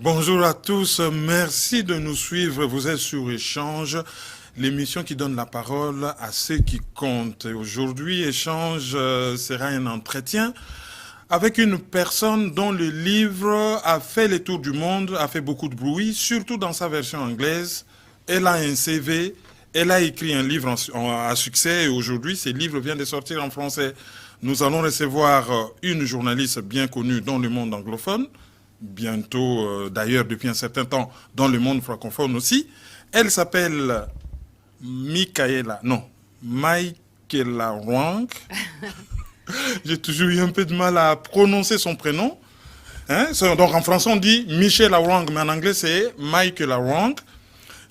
Bonjour à tous, merci de nous suivre. Vous êtes sur Échange, l'émission qui donne la parole à ceux qui comptent. Aujourd'hui, Échange sera un entretien avec une personne dont le livre a fait le tour du monde, a fait beaucoup de bruit, surtout dans sa version anglaise. Elle a un CV, elle a écrit un livre à succès et aujourd'hui, ce livre vient de sortir en français. Nous allons recevoir une journaliste bien connue dans le monde anglophone, bientôt d'ailleurs depuis un certain temps dans le monde francophone aussi. Elle s'appelle Michaela Wang. J'ai toujours eu un peu de mal à prononcer son prénom. Donc en français on dit Michaela Wang, mais en anglais c'est Michaela Wang,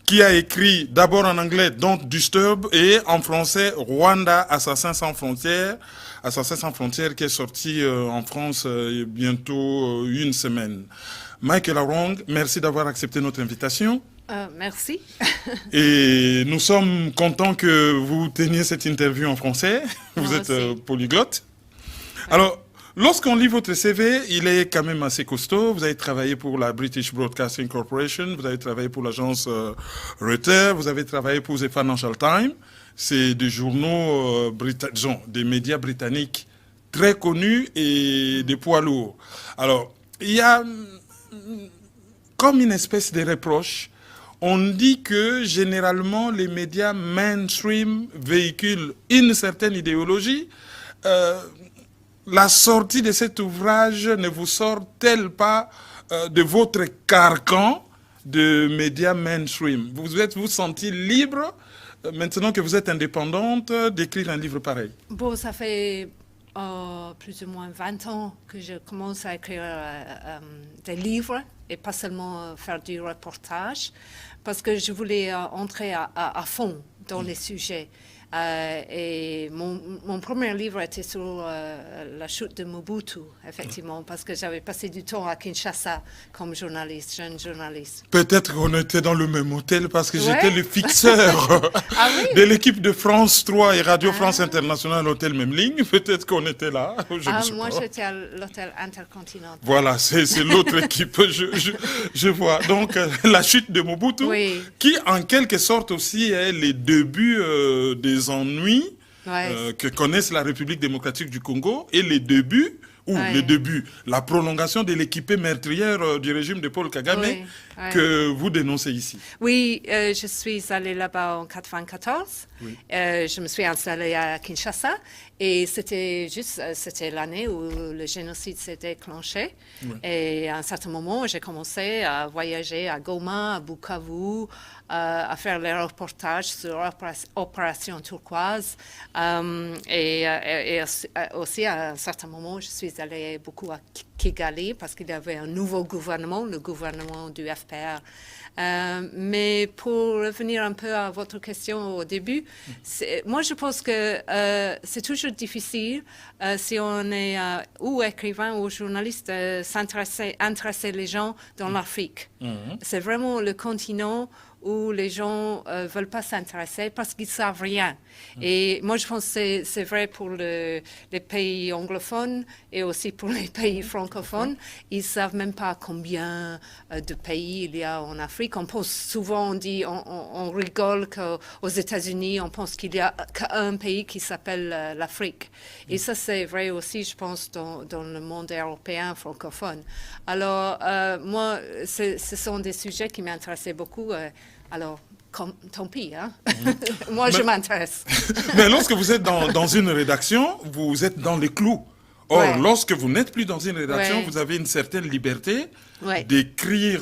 qui a écrit d'abord en anglais Don't Disturb et en français Rwanda, Assassins sans frontières. Assassins sans frontières qui est sorti en France bientôt une semaine. Michaela Wang, merci d'avoir accepté notre invitation. Merci. Et nous sommes contents que vous teniez cette interview en français. Vous êtes polyglotte. Alors, lorsqu'on lit votre CV, il est quand même assez costaud. Vous avez travaillé pour la British Broadcasting Corporation, vous avez travaillé pour l'agence Reuters, vous avez travaillé pour The Financial Times. C'est des journaux des médias britanniques très connus et des poids lourds. Alors, il y a comme une espèce de reproche. On dit que généralement les médias mainstream véhiculent une certaine idéologie. La sortie de cet ouvrage ne vous sort-elle pas de votre carcan de médias mainstream? Vous vous sentez libre, maintenant que vous êtes indépendante, d'écrire un livre pareil? Bon, ça fait plus ou moins 20 ans que je commence à écrire des livres et pas seulement faire du reportage, parce que je voulais entrer à fond dans les sujets. Et mon premier livre était sur la chute de Mobutu, effectivement, parce que j'avais passé du temps à Kinshasa comme journaliste, jeune journaliste. Peut-être qu'on était dans le même hôtel parce que j'étais le fixeur de l'équipe de France 3 et Radio France Internationale, hôtel même ligne. Peut-être qu'on était là. Moi, j'étais à l'hôtel Intercontinental. Voilà, c'est l'autre équipe, je vois. Donc, la chute de Mobutu, qui en quelque sorte aussi est les débuts des ennuis que connaissent la République démocratique du Congo et les débuts, la prolongation de l'équipée meurtrière du régime de Paul Kagame que vous dénoncez ici. Oui, je suis allée là-bas en 1994. Je me suis installée à Kinshasa et c'était l'année où le génocide s'est déclenché. Et à un certain moment, j'ai commencé à voyager à Goma, à Bukavu, à faire les reportages sur Opération Turquoise. Et aussi, à un certain moment, je suis allée beaucoup à Kigali parce qu'il y avait un nouveau gouvernement, le gouvernement du FPR. Mais pour revenir un peu à votre question au début, moi je pense que c'est toujours difficile si on est ou écrivain ou journaliste intéresser les gens dans l'Afrique. C'est vraiment le continent où les gens ne veulent pas s'intéresser parce qu'ils ne savent rien. Et moi, je pense que c'est vrai pour les pays anglophones et aussi pour les pays francophones. Ils ne savent même pas combien de pays il y a en Afrique. On pense souvent, on rigole qu'aux États-Unis, on pense qu'il n'y a qu'un pays qui s'appelle l'Afrique. Et ça, c'est vrai aussi, je pense, dans le monde européen francophone. Alors, moi, ce sont des sujets qui m'intéressaient beaucoup. Alors, tant pis, hein? Moi, je m'intéresse. Mais lorsque vous êtes dans une rédaction, vous êtes dans les clous. Or, lorsque vous n'êtes plus dans une rédaction, vous avez une certaine liberté d'écrire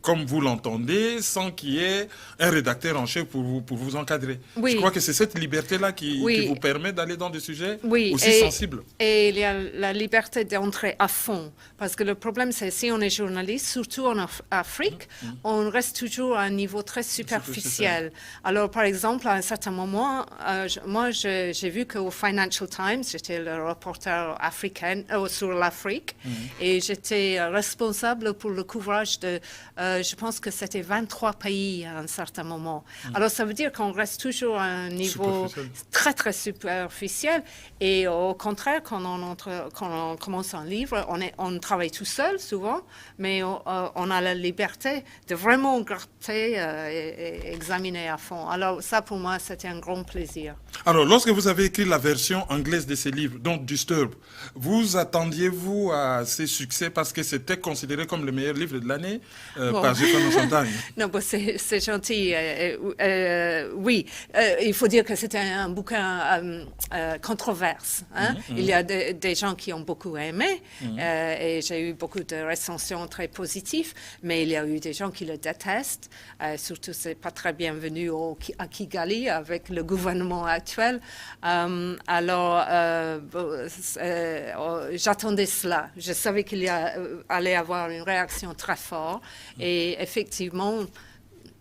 comme vous l'entendez, sans qu'il y ait un rédacteur en chef pour vous encadrer. Je crois que c'est cette liberté-là qui vous permet d'aller dans des sujets aussi sensibles. Et il y a la liberté d'entrer à fond. Parce que le problème, c'est si on est journaliste, surtout en Afrique, on reste toujours à un niveau très superficiel. Alors, par exemple, à un certain moment, moi, j'ai vu qu'au Financial Times, j'étais le reporter africaine, sur l'Afrique. Et j'étais responsable pour le couvrage de, je pense que c'était 23 pays à un certain moment. Alors, ça veut dire qu'on reste toujours à un niveau très, très superficiel. Et au contraire, quand on commence un livre, on travaille tout seul souvent, mais on a la liberté de vraiment gratter et examiner à fond. Alors, ça, pour moi, c'était un grand plaisir. Alors, lorsque vous avez écrit la version anglaise de ces livres, donc Disturb, vous attendiez-vous à ces succès parce que c'était considéré comme le meilleur livre de l'année par Jean Champagne? Non, bon, c'est gentil. Oui, il faut dire que c'était un bouquin controverse. Hein? Il y a des gens qui ont beaucoup aimé et j'ai eu beaucoup de recensions très positives, mais il y a eu des gens qui le détestent. Surtout, c'est pas très bienvenu à Kigali avec le gouvernement actuel. Alors, j'attendais cela. Je savais qu'il allait avoir une réaction très forte. Et effectivement,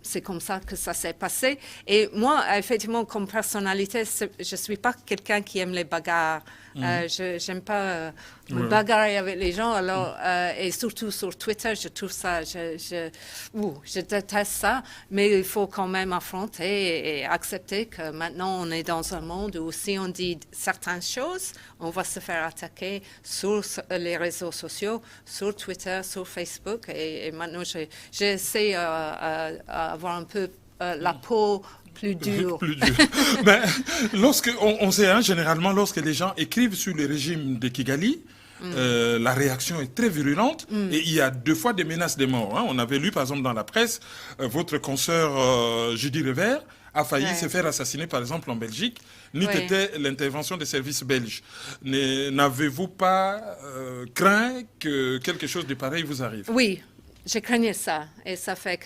c'est comme ça que ça s'est passé. Et moi, effectivement, comme personnalité, je ne suis pas quelqu'un qui aime les bagarres. Je n'aime pas me bagarrer avec les gens. Alors, et surtout sur Twitter, je trouve ça, je déteste ça. Mais il faut quand même affronter et accepter que maintenant, on est dans un monde où si on dit certaines choses, on va se faire attaquer sur les réseaux sociaux, sur Twitter, sur Facebook. Et maintenant, j'essaie d'avoir un peu la peau plus dur. Mais on sait, hein, généralement, lorsque les gens écrivent sur le régime de Kigali, la réaction est très virulente et il y a 2 fois des menaces de mort. Hein. On avait lu, par exemple, dans la presse, votre consoeur Judy Revers a failli se faire assassiner, par exemple, en Belgique, n'eût été l'intervention des services belges. N'avez-vous pas craint que quelque chose de pareil vous arrive? Oui. Je craignais ça, et ça fait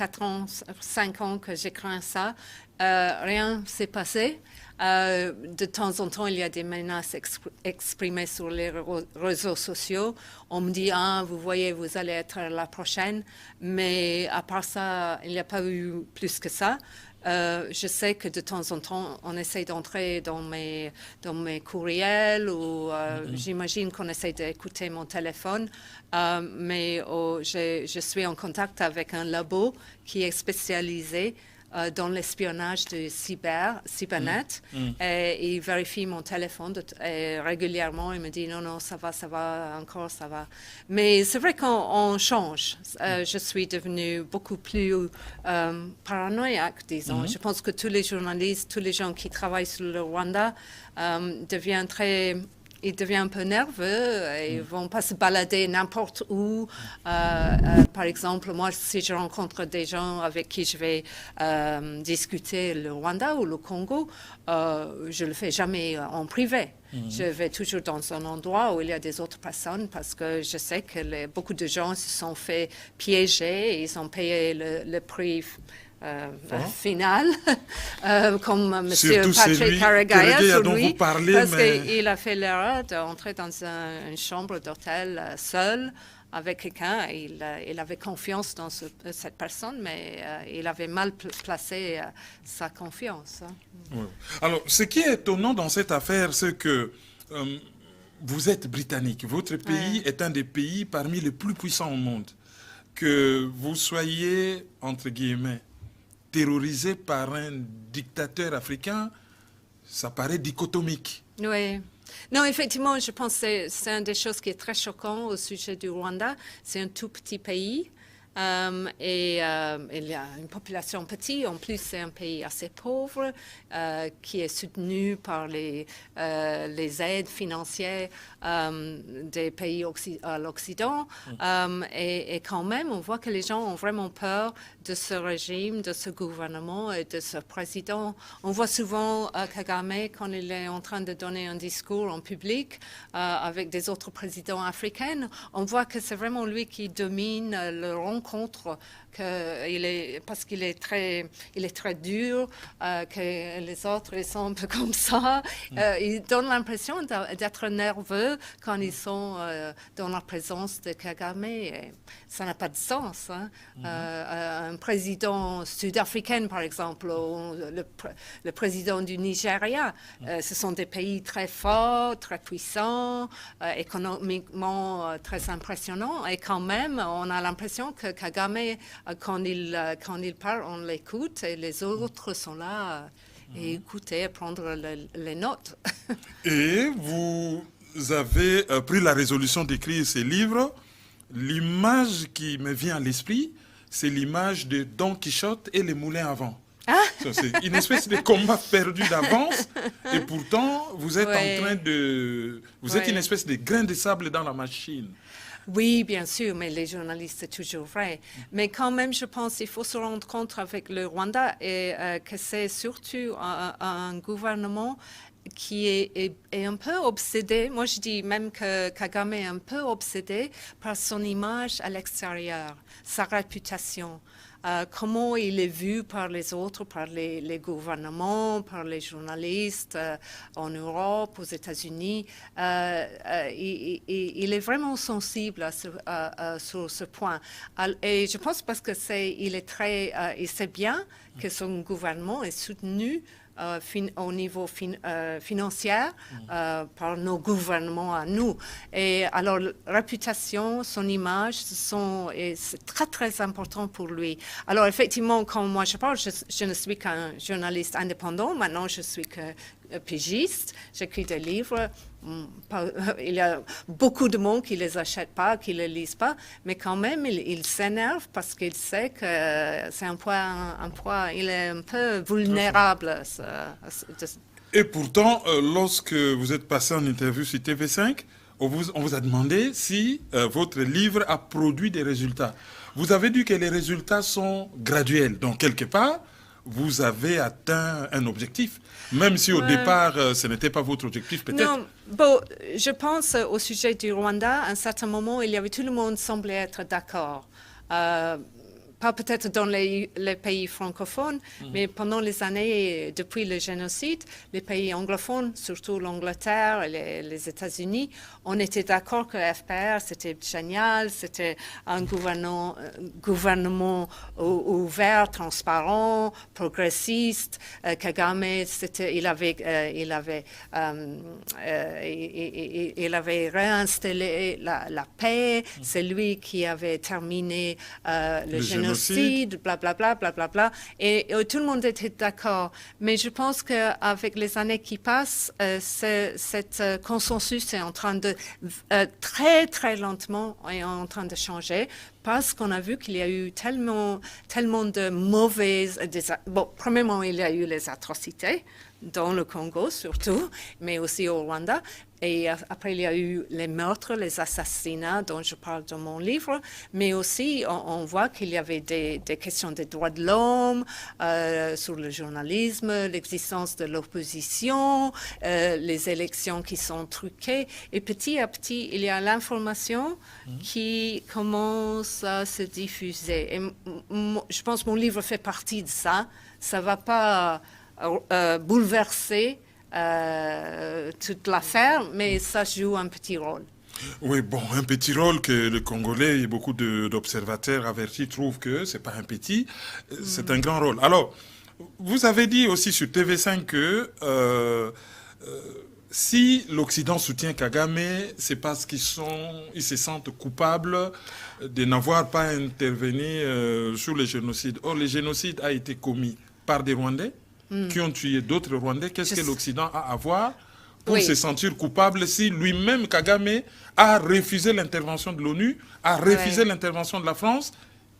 5 ans que je crains ça. Rien ne s'est passé. De temps en temps, il y a des menaces exprimées sur les réseaux sociaux. On me dit, vous voyez, vous allez être la prochaine. Mais à part ça, il n'y a pas eu plus que ça. Je sais que de temps en temps, on essaie d'entrer dans mes courriels ou j'imagine qu'on essaie d'écouter mon téléphone. Mais je suis en contact avec un labo qui est spécialisé dans l'espionnage de cybernet. Et il vérifie mon téléphone régulièrement. Il me dit non, ça va, encore ça va. Mais c'est vrai qu'on change. Je suis devenue beaucoup plus paranoïaque, disons. Je pense que tous les journalistes, tous les gens qui travaillent sur le Rwanda ils deviennent un peu nerveux, ils ne vont pas se balader n'importe où. Par exemple, moi, si je rencontre des gens avec qui je vais discuter le Rwanda ou le Congo, je ne le fais jamais en privé. Je vais toujours dans un endroit où il y a des autres personnes parce que je sais que beaucoup de gens se sont fait piéger et ils ont payé le prix final, comme M. Patrick Karegeya sur lui, parce qu'il a fait l'erreur d'entrer dans une chambre d'hôtel seul avec quelqu'un. Il avait confiance dans cette personne, mais il avait mal placé sa confiance. Oui. Alors, ce qui est étonnant dans cette affaire, c'est que vous êtes britannique. Votre pays est un des pays parmi les plus puissants au monde. Que vous soyez, entre guillemets, terrorisé par un dictateur africain, ça paraît dichotomique. Oui. Non, effectivement, je pense que c'est une des choses qui est très choquant au sujet du Rwanda. C'est un tout petit pays. Et il y a une population petite. En plus, c'est un pays assez pauvre qui est soutenu par les aides financières des pays à l'Occident. Et quand même, on voit que les gens ont vraiment peur de ce régime, de ce gouvernement et de ce président. On voit souvent Kagame quand il est en train de donner un discours en public avec des autres présidents africains. On voit que c'est vraiment lui qui domine le rond contre parce qu'il est très dur, que les autres ils sont un peu comme ça. Ils donnent l'impression d'être nerveux quand ils sont dans la présence de Kagame. Et ça n'a pas de sens. Hein. Un président sud-africain, par exemple, ou le président du Nigeria, ce sont des pays très forts, très puissants, économiquement très impressionnants. Et quand même, on a l'impression que Kagame, quand il parle, on l'écoute et les autres sont là et écouter, prendre les notes. Et vous avez pris la résolution d'écrire ces livres. L'image qui me vient à l'esprit, c'est l'image de Don Quichotte et les moulins à vent. Ah. C'est une espèce de combat perdu d'avance et pourtant vous êtes en train de... Vous êtes une espèce de grain de sable dans la machine. Oui, bien sûr, mais les journalistes, c'est toujours vrai. Mais quand même, je pense qu'il faut se rendre compte avec le Rwanda et que c'est surtout un gouvernement qui est un peu obsédé. Moi, je dis même que Kagame est un peu obsédé par son image à l'extérieur, sa réputation. Comment il est vu par les autres, par les gouvernements, par les journalistes en Europe, aux États-Unis. Il est vraiment sensible sur ce point. Et je pense parce que il sait bien que son gouvernement est soutenu au niveau financier par nos gouvernements à nous. Et alors, réputation, son image, c'est très, très important pour lui. Alors, effectivement, quand moi je parle, je ne suis qu'un journaliste indépendant. Maintenant, je suis que pigiste. J'écris des livres. Il y a beaucoup de monde qui ne les achète pas, qui ne les lisent pas, mais quand même, il s'énerve parce qu'il sait que c'est un poids, il est un peu vulnérable. Et pourtant, lorsque vous êtes passé en interview sur TV5, on vous a demandé si votre livre a produit des résultats. Vous avez dit que les résultats sont graduels. Donc, quelque part, vous avez atteint un objectif, même si au départ, ce n'était pas votre objectif, peut-être. Non, bon, je pense au sujet du Rwanda, à un certain moment, tout le monde semblait être d'accord. Pas peut-être dans les pays francophones, mais pendant les années, depuis le génocide, les pays anglophones, surtout l'Angleterre et les États-Unis, on était d'accord que FPR, c'était génial, c'était un gouvernement ouvert, transparent, progressiste. Kagame, il avait réinstallé la paix, c'est lui qui avait terminé le génocide. Blablabla, blablabla. Et tout le monde était d'accord. Mais je pense qu'avec les années qui passent, cet consensus est en train de, très, très lentement, est en train de changer parce qu'on a vu qu'il y a eu tellement de mauvaises... Bon, premièrement, il y a eu les atrocités dans le Congo surtout, mais aussi au Rwanda. Et après, il y a eu les meurtres, les assassinats dont je parle dans mon livre, mais aussi on voit qu'il y avait des questions des droits de l'homme, sur le journalisme, l'existence de l'opposition, les élections qui sont truquées. Et petit à petit, il y a l'information qui commence à se diffuser. Et je pense que mon livre fait partie de ça. Ça ne va pas bouleverser toute l'affaire, mais ça joue un petit rôle. Oui, bon, un petit rôle que le Congolais et beaucoup d'observateurs avertis trouvent que c'est pas un petit, c'est un grand rôle. Alors, vous avez dit aussi sur TV5 que si l'Occident soutient Kagame, c'est parce ils se sentent coupables de n'avoir pas intervenu sur les génocides. Or, le génocide a été commis par des Rwandais qui ont tué d'autres Rwandais. Qu'est-ce que l'Occident a à voir pour se sentir coupable si lui-même, Kagame, a refusé l'intervention de l'ONU, a refusé l'intervention de la France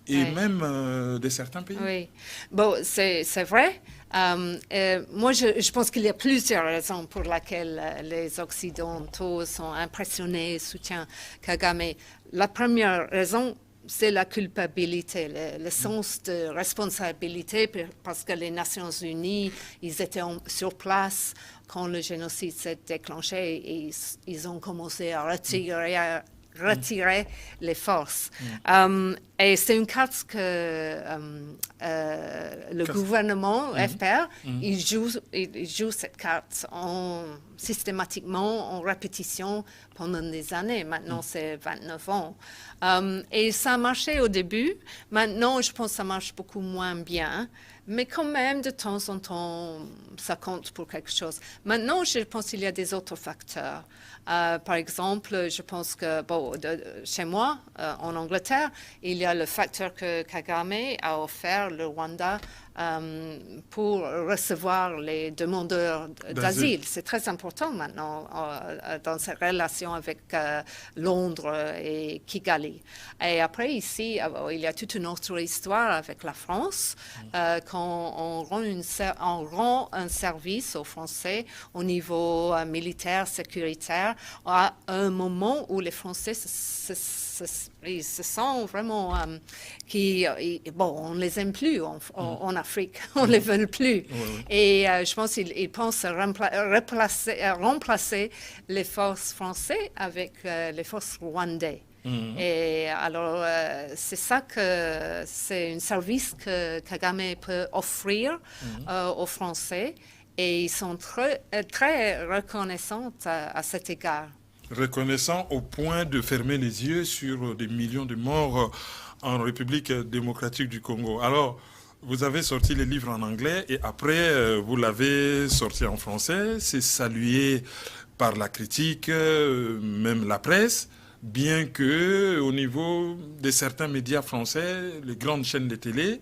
et même de certains pays? Oui, bon, c'est vrai. Moi, je pense qu'il y a plusieurs raisons pour lesquelles les Occidentaux sont impressionnés et soutiennent Kagame. La première raison, c'est la culpabilité, le sens de responsabilité, parce que les Nations Unies, ils étaient sur place quand le génocide s'est déclenché et ils ont commencé à retirer retirer les forces. Et c'est une carte que le gouvernement FPR, il joue cette carte systématiquement, en répétition pendant des années. Maintenant, c'est 29 ans. Et ça a marché au début. Maintenant, je pense que ça marche beaucoup moins bien. Mais quand même, de temps en temps, ça compte pour quelque chose. Maintenant, je pense qu'il y a des autres facteurs. Par exemple, je pense que chez moi, en Angleterre, il y a le facteur que Kagame a offert le Rwanda pour recevoir les demandeurs d'asile. C'est très important maintenant dans cette relation avec Londres et Kigali. Et après, ici, il y a toute une autre histoire avec la France, quand on rend un service aux Français au niveau militaire, sécuritaire, à un moment où les Français ils se sentent vraiment on les aime plus en Afrique, on les veut plus. Et je pense qu'ils pensent remplacer les forces françaises avec les forces rwandaises. Et alors, c'est ça que c'est un service que Kagame peut offrir aux Français, et ils sont très, très reconnaissants à cet égard. Reconnaissant au point de fermer les yeux sur des millions de morts en République démocratique du Congo. Alors, vous avez sorti les livres en anglais et après, vous l'avez sorti en français. C'est salué par la critique, même la presse, bien que au niveau de certains médias français, les grandes chaînes de télé,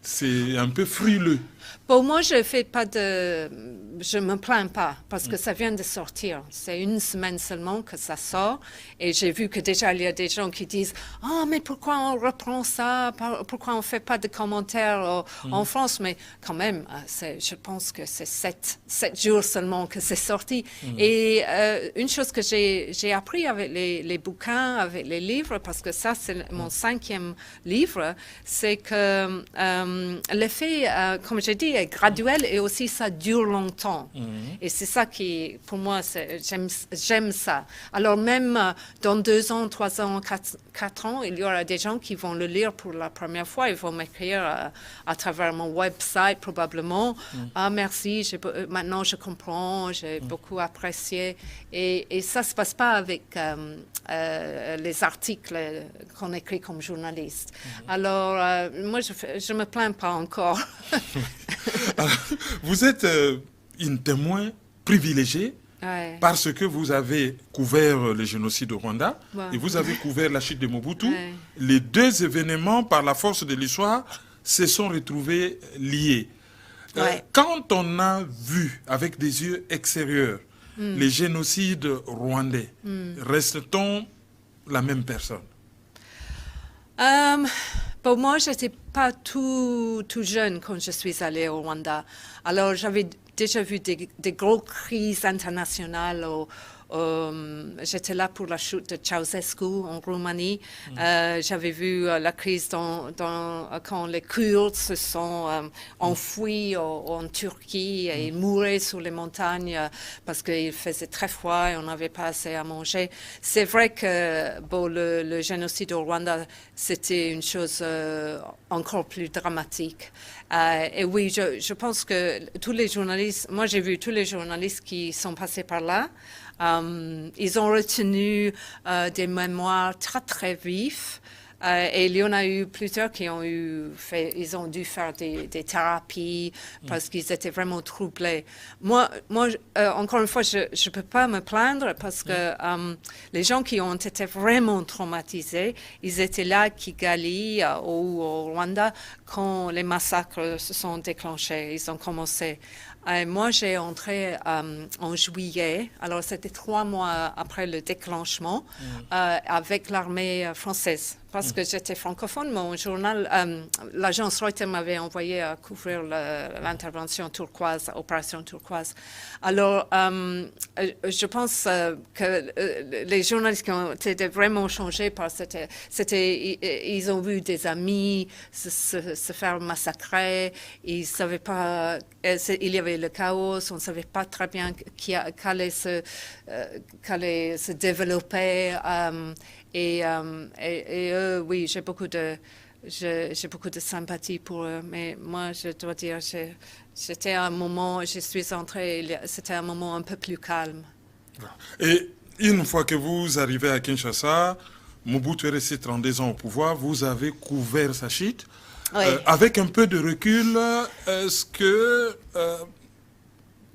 c'est un peu frileux. Bon, moi, je me plains pas parce que ça vient de sortir. C'est une semaine seulement que ça sort. Et j'ai vu que déjà, il y a des gens qui disent « Ah, mais pourquoi on reprend ça? Pourquoi on fait pas de commentaires en France ?» Mais quand même, je pense que c'est 7 jours seulement que c'est sorti. Et une chose que j'ai appris avec les bouquins, avec les livres, parce que ça, c'est mon 5e livre, c'est que l'effet, comme j'ai dit, est graduel et aussi ça dure longtemps. Et c'est ça qui, pour moi, j'aime ça. Alors même dans 2 ans, 3 ans, 4 ans, il y aura des gens qui vont le lire pour la première fois. Ils vont m'écrire à travers mon website probablement. Ah, merci, maintenant je comprends, j'ai beaucoup apprécié. Et ça ne se passe pas avec les articles qu'on écrit comme journaliste. Alors, moi, je me plains pas encore. Alors, vous êtes une témoin privilégiée parce que vous avez couvert le génocide au Rwanda et vous avez couvert la chute de Mobutu. Les 2 événements, par la force de l'histoire, se sont retrouvés liés. Quand on a vu avec des yeux extérieurs les génocides rwandais, reste-t-on la même personne? Bon, moi, je n'étais pas tout jeune quand je suis allée au Rwanda. Alors, j'avais déjà vu des grosses crises internationales. J'étais là pour la chute de Ceausescu en Roumanie. J'avais vu la crise quand les Kurdes se sont enfouis en Turquie et mouraient sur les montagnes parce qu'il faisait très froid et on n'avait pas assez à manger. C'est vrai que le génocide au Rwanda, c'était une chose encore plus dramatique. Et oui, je pense que tous les journalistes, moi j'ai vu tous les journalistes qui sont passés par là, ils ont retenu des mémoires très très vifs. Et il y en a eu plusieurs qui ont ils ont dû faire des thérapies parce qu'ils étaient vraiment troublés. Moi, encore une fois, je ne peux pas me plaindre parce que les gens qui ont été vraiment traumatisés, ils étaient là à Kigali ou au Rwanda quand les massacres se sont déclenchés, ils ont commencé. Moi, j'ai entré en juillet, alors c'était 3 mois après le déclenchement, avec l'armée française. parce que j'étais francophone. Mon journal, l'agence Reuters m'avait envoyé à couvrir l'intervention turquoise, Opération Turquoise. Alors, je pense que les journalistes qui ont été vraiment changés par ils ont vu des amis se faire massacrer. Ils savaient pas, il y avait le chaos. On ne savait pas très bien qu'allait se développer. Et eux, oui, j'ai beaucoup de sympathie pour eux, mais moi, je dois dire, c'était un moment, je suis entrée, c'était un moment un peu plus calme. Et une fois que vous arrivez à Kinshasa, Mobutu est resté 32 ans au pouvoir, vous avez couvert sa chute. Oui. Avec un peu de recul, est-ce que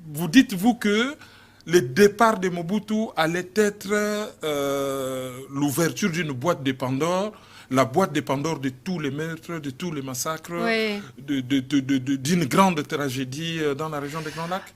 vous dites-vous que le départ de Mobutu allait être l'ouverture d'une boîte de Pandore, la boîte de Pandore de tous les meurtres, de tous les massacres, oui. D'une grande tragédie dans la région des Grands Lacs?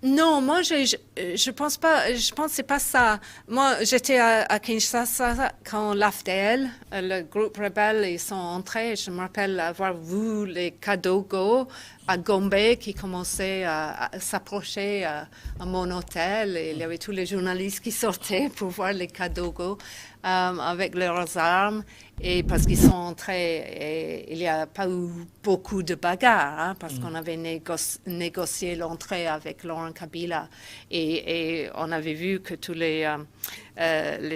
Non, moi, je pense pas. Je pense que c'est pas ça. Moi, j'étais à Kinshasa quand l'AFDL, le groupe rebelle, ils sont entrés. Je me rappelle avoir vu les Kadogo à Gombe qui commençaient à s'approcher à mon hôtel. Et il y avait tous les journalistes qui sortaient pour voir les Kadogo avec leurs armes. Et parce qu'ils sont entrés, et il n'y a pas eu beaucoup de bagarres, hein, parce qu'on avait négocié l'entrée avec Laurent Kabila. Et on avait vu que tous les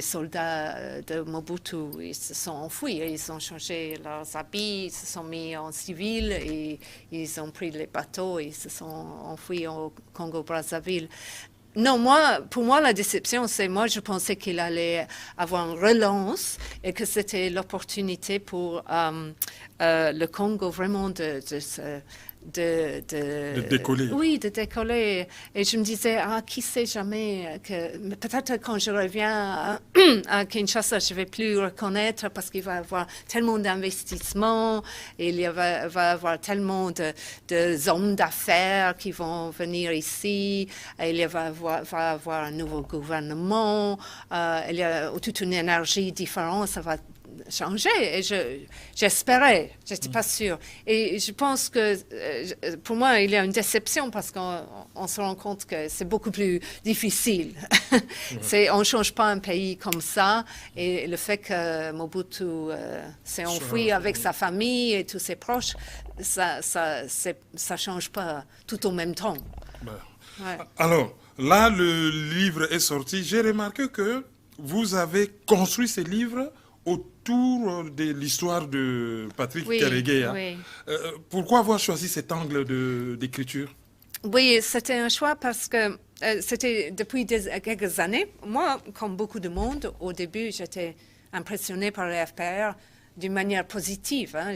soldats de Mobutu, ils se sont enfuis. Ils ont changé leurs habits, ils se sont mis en civil, et ils ont pris les bateaux, et ils se sont enfuis au Congo-Brazzaville. Non, pour moi, la déception, c'est moi, je pensais qu'il allait avoir une relance et que c'était l'opportunité pour le Congo vraiment de décoller. Oui, de décoller. Et je me disais, qui sait jamais que peut-être quand je reviens à Kinshasa, je ne vais plus reconnaître parce qu'il va y avoir tellement d'investissements, il va y avoir tellement de hommes d'affaires qui vont venir ici, il va y avoir un nouveau gouvernement, il y a toute une énergie différente, ça va changer. Et j'espérais, je n'étais pas sûre. Et je pense que pour moi, il y a une déception parce qu'on se rend compte que c'est beaucoup plus difficile. On ne change pas un pays comme ça. Et le fait que Mobutu s'est enfui avec sa famille et tous ses proches, ça ne change pas tout en même temps. Ouais. Alors, là, le livre est sorti. J'ai remarqué que vous avez construit ce livre autour de l'histoire de Patrick Karegeya. Oui. Pourquoi avoir choisi cet angle d'écriture? Oui, c'était un choix parce que c'était depuis quelques années. Moi, comme beaucoup de monde, au début, j'étais impressionnée par le FPR d'une manière positive. Hein.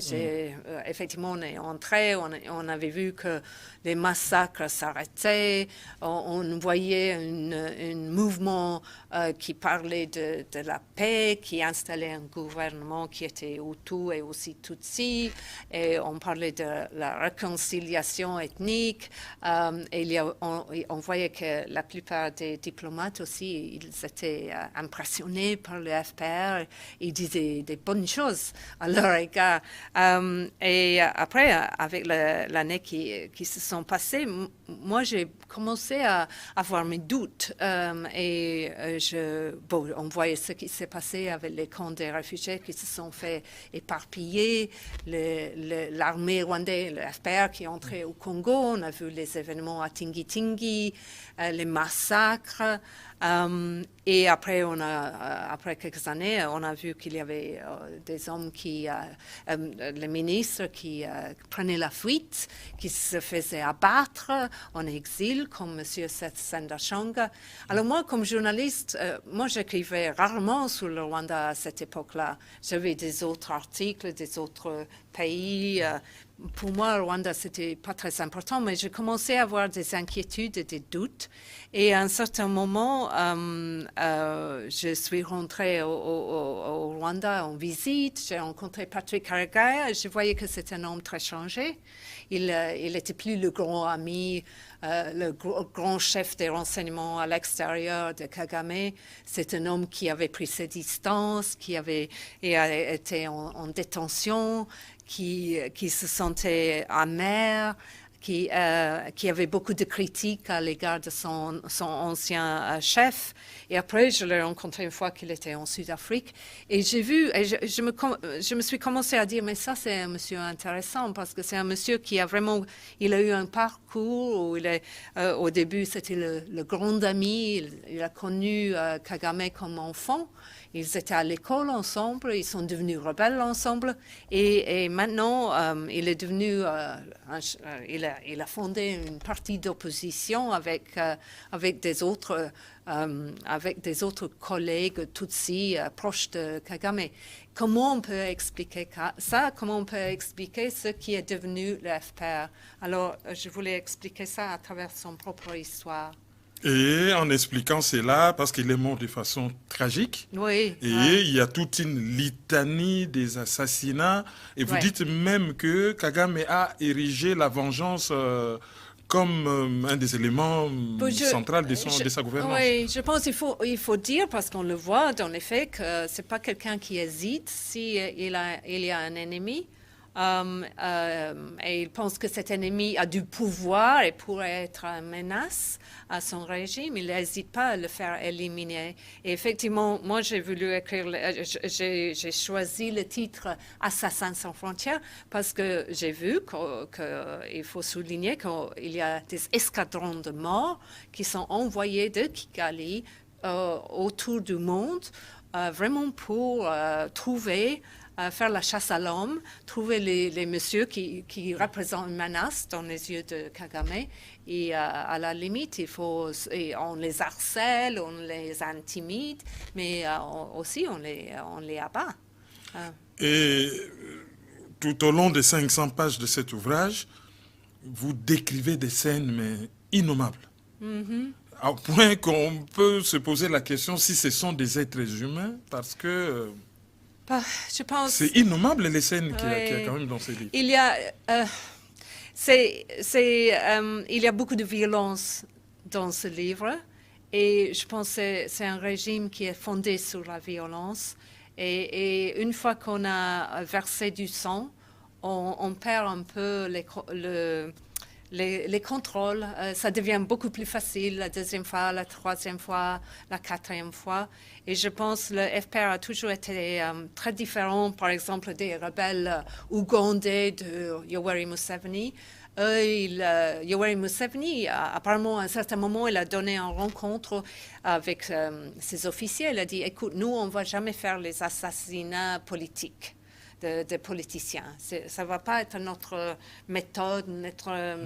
Effectivement, on est entré, on avait vu que les massacres s'arrêtaient, on voyait un mouvement qui parlait de la paix, qui installait un gouvernement qui était Hutu et aussi Tutsi, et on parlait de la réconciliation ethnique, et on voyait que la plupart des diplomates aussi, ils étaient impressionnés par le FPR, ils disaient des bonnes choses à leur égard. Et après, avec l'année qui se sont passées, moi, j'ai commencé à avoir mes doutes. Et on voyait ce qui s'est passé avec les camps des réfugiés qui se sont fait éparpiller, l'armée rwandaise, le FPR qui est entré au Congo. On a vu les événements à Tingi-Tingi, les massacres. Et après, après quelques années, on a vu qu'il y avait des hommes les ministres qui prenaient la fuite, qui se faisaient abattre en exil, comme M. Sendashonga. Alors moi, comme journaliste, j'écrivais rarement sur le Rwanda à cette époque-là. J'avais des autres articles, des autres pays, pour moi, Rwanda, c'était pas très important, mais j'ai commencé à avoir des inquiétudes et des doutes. Et à un certain moment, je suis rentrée au Rwanda en visite. J'ai rencontré Patrick Karegeya. Je voyais que c'était un homme très changé. Il n'était plus le grand ami, le grand chef des renseignements à l'extérieur de Kagame. C'est un homme qui avait pris ses distances, qui avait été en détention, qui se sentait amer, qui avait beaucoup de critiques à l'égard de son ancien chef. Et après, je l'ai rencontré une fois qu'il était en Sud-Afrique. Et j'ai vu, et je me suis commencé à dire, mais ça, c'est un monsieur intéressant, parce que c'est un monsieur qui a vraiment, il a eu un parcours où au début, c'était le grand ami. Il a connu Kagame comme enfant. Ils étaient à l'école ensemble, ils sont devenus rebelles ensemble, et maintenant il est devenu, il a fondé une partie d'opposition avec des autres collègues Tutsis proches de Kagame. Comment on peut expliquer ça? Comment on peut expliquer ce qui est devenu le FPR? Alors, je voulais expliquer ça à travers son propre histoire. Et en expliquant cela, parce qu'il est mort de façon tragique, oui, et il y a toute une litanie des assassinats, et vous dites même que Kagame a érigé la vengeance comme un des éléments centraux de sa gouvernance. Oui, je pense qu'il faut dire, parce qu'on le voit dans les faits, que ce n'est pas quelqu'un qui hésite s'il y a un ennemi. Et il pense que cet ennemi a du pouvoir et pourrait être une menace à son régime. Il n'hésite pas à le faire éliminer. Et effectivement, moi, j'ai voulu écrire, j'ai choisi le titre « Assassins sans frontières » parce que j'ai vu qu'il faut souligner qu'il y a des escadrons de morts qui sont envoyés de Kigali autour du monde, vraiment pour trouver faire la chasse à l'homme, trouver les messieurs qui représentent une menace dans les yeux de Kagame. Et à la limite, on les harcèle, on les intimide, mais aussi on les abat. Et tout au long des 500 pages de cet ouvrage, vous décrivez des scènes mais innommables. Mm-hmm. Au point qu'on peut se poser la question si ce sont des êtres humains, parce que... je pense... C'est innommable les scènes qu'il y a quand même dans ces livres. Il y a beaucoup de violence dans ce livre et je pense que c'est un régime qui est fondé sur la violence et une fois qu'on a versé du sang, on perd un peu les contrôles. Ça devient beaucoup plus facile la deuxième fois, la troisième fois, la quatrième fois. Et je pense que le FPR a toujours été très différent, par exemple, des rebelles ougandais de Yoweri Museveni. Yoweri Museveni, apparemment, à un certain moment, il a donné une rencontre avec ses officiers. Il a dit, écoute, nous, on ne va jamais faire les assassinats politiques de politiciens. Ça ne va pas être notre méthode, notre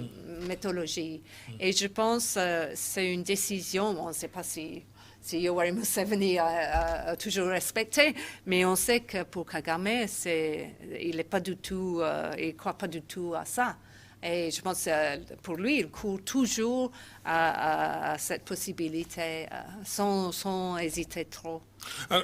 méthodologie. Et je pense que c'est une décision, on ne sait pas si Yoweri Museveni a toujours respecté, mais on sait que pour Kagame, il n'est pas du tout, il croit pas du tout à ça. Et je pense que pour lui, il court toujours à cette possibilité sans hésiter trop.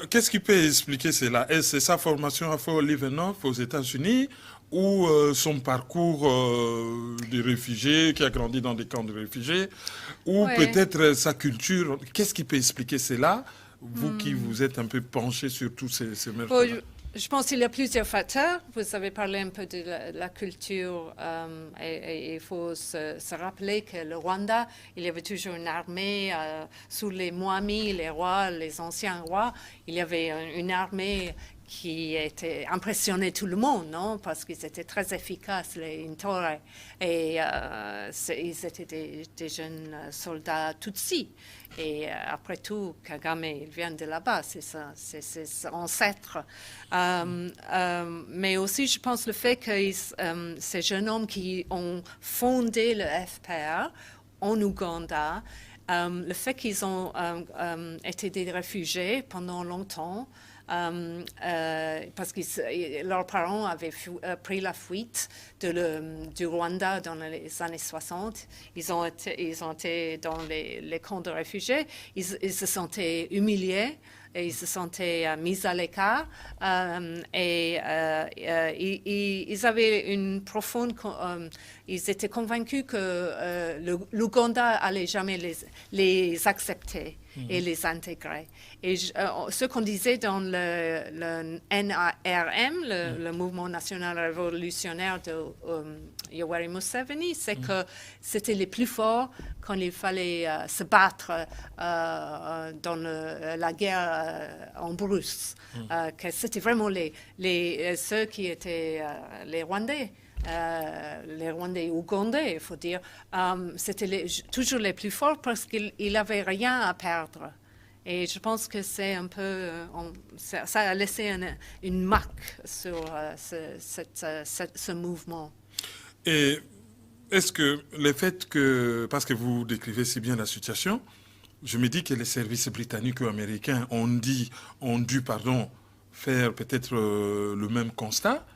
Qu'est-ce qui peut expliquer cela? Est-ce sa formation à Fort Leavenworth aux États-Unis ou son parcours de réfugiés, qui a grandi dans des camps de réfugiés, ou peut-être sa culture? Qu'est-ce qui peut expliquer cela, vous qui vous êtes un peu penché sur tous ces meurtres-là? Je pense qu'il y a plusieurs facteurs. Vous avez parlé un peu de la culture et il faut se rappeler que le Rwanda, il y avait toujours une armée sous les Mwami, les rois, les anciens rois. Il y avait une armée qui était impressionnait tout le monde, non? Parce qu'ils étaient très efficaces, les Intore. Et ils étaient des jeunes soldats Tutsis. Et après tout, Kagame, il vient de là-bas, c'est son ancêtre. Mais aussi, je pense le fait que ces jeunes hommes qui ont fondé le FPR en Ouganda, le fait qu'ils ont été des réfugiés pendant longtemps, parce que leurs parents avaient pris la fuite du Rwanda dans les années 60. Ils ont été dans les camps de réfugiés. Ils se sentaient humiliés. Et ils se sentaient mis à l'écart ils avaient une profonde... ils étaient convaincus que l'Ouganda allait jamais les accepter et les intégrer. Et ce qu'on disait dans le NRM, le Mouvement national révolutionnaire de Yoweri Museveni, c'est que c'était les plus forts quand il fallait se battre dans la guerre en brousse. Que c'était vraiment ceux qui étaient les Rwandais. Les Rwandais ougandais, il faut dire, c'était toujours les plus forts parce qu'ils n'avaient rien à perdre. Et je pense que c'est un peu, ça a laissé une marque sur ce mouvement. Et est-ce que le fait que, parce que vous décrivez si bien la situation, je me dis que les services britanniques ou américains ont dû faire peut-être le même constat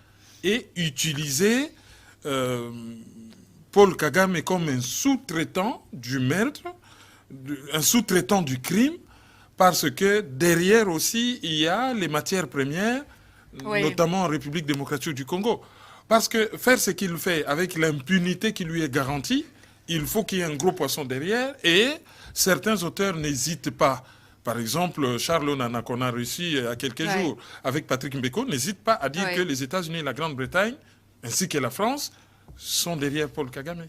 et utiliser Paul Kagame comme un sous-traitant du meurtre, un sous-traitant du crime, parce que derrière aussi, il y a les matières premières, notamment en République démocratique du Congo. Parce que faire ce qu'il fait avec l'impunité qui lui est garantie, il faut qu'il y ait un gros poisson derrière et certains auteurs n'hésitent pas. Par exemple, Charles Onana, qu'on a reçu il y a quelques jours avec Patrick Mbeko, n'hésite pas à dire que les États-Unis et la Grande-Bretagne, ainsi que la France, sont derrière Paul Kagame.